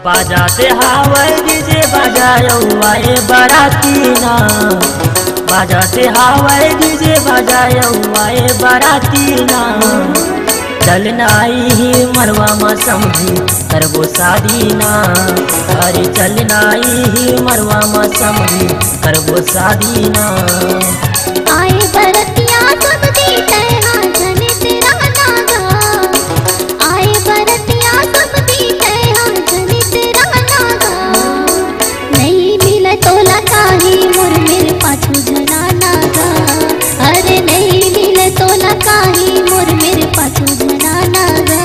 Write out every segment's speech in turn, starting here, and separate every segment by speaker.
Speaker 1: बाजाते हावै डीजे बजाए बाराती ना, बाजाते हावै डीजे बजाए बाराती ना। चलना ही मरवा में समझी करबो शादी ना, अरे चलना ही मरवा में समझी करबो शादी ना।
Speaker 2: आए बरतिया सब दीते हाँ जने तेरा नागा, आए बरतिया सब दीते हाँ जने तेरा नागा। नहीं मिले तोला काही मोर मेरे पाछू जना नागा, अरे नहीं मिले तोला काही मोर मेरे पाछू जना नागा।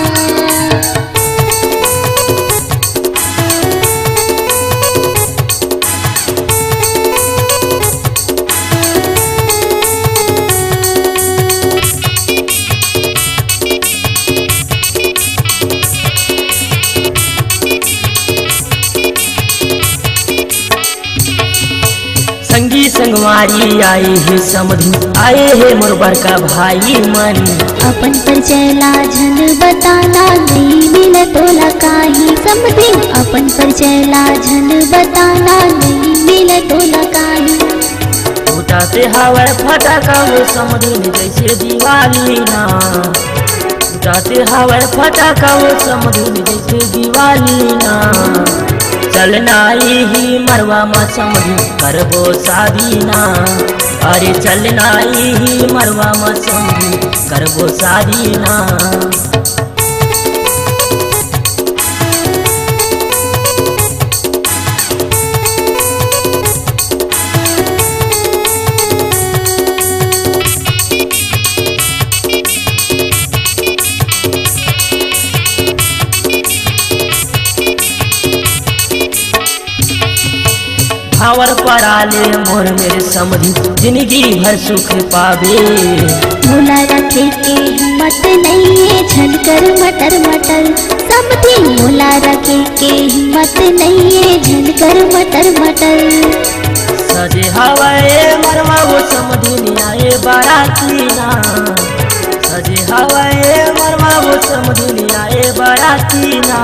Speaker 1: संगी संगवारी आए है समधी, आए है मोर का भाई मनी।
Speaker 2: अपन परिचय लाझन बताना नहीं मिले तोला काही समधी, अपन परिचय लाझन बताना नहीं मिले तोला काही।
Speaker 1: उठाते हवा फटाका वो समधी जैसे दिवाली ना, उठाते हवा फटाका वो समधी जैसे दिवाली ना। चलना ही मरवा में समधी करबो शादी ना, अरे चलना ही मरवा में समधी करबो शादी ना। भावर पर आले मोर मेरे समधी जिंदगी भर सुख पावे।
Speaker 2: भूला रखे के हिम्मत नहीं है झनकर मटर मटर समधी, भूला रखे के हिम्मत नहीं है झनकर मटर मटर।
Speaker 1: सजे हवाए मरवा वो समधी आए बाराती ना, सजे हवाए मरवा वो समधी आए बाराती ना।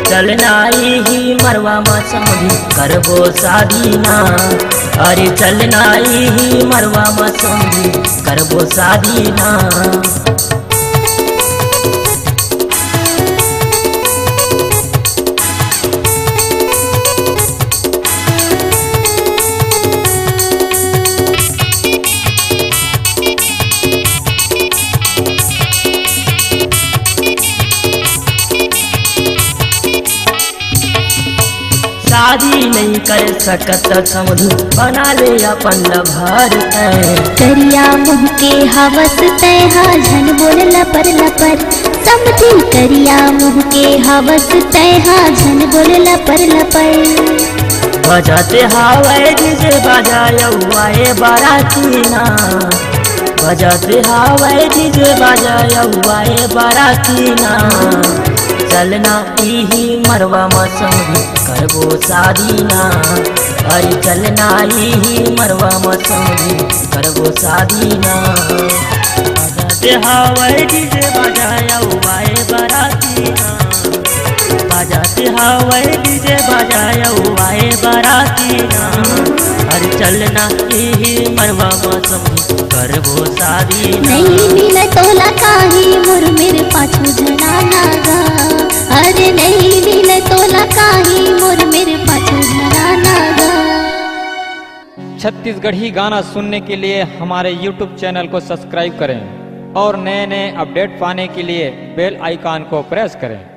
Speaker 1: चलना ही मरवा में समधी करबो शादी ना, अरे चलना ही मरवा में समधी करबो शादी ना। शादी नहीं कर सकत समधी बना ले अपन लभर।
Speaker 2: करिया मुँह के हवस तैहा झन बोल लपर लपर समधी, करिया मुँह के हवस तैहा झन बोल लपर लपर।
Speaker 1: बजाते हवाए डीजे बजाए बाराती ना, बजाते हवाए डीजे बजाए बाराती ना। चलना ही मरवा में समधी करबो शादी ना, अरे चलना ही मरवा में समधी करबो शादी ना। बजाते हवाए डीजे बजाए बाराती ना, बजाते हवाए डीजे बजाए बाराती ना। अरे चलना ही मरवा में समधी करबो शादी ना।
Speaker 2: नहीं मिले तोला काही मोर मेरे पाछू जना नागा, अरे नहीं मिले तोला काही मोर मेरे पाछू जना नागा।
Speaker 3: छत्तीसगढ़ी गाना सुनने के लिए हमारे YouTube चैनल को सब्सक्राइब करें और नए नए अपडेट पाने के लिए बेल आइकॉन को प्रेस करें।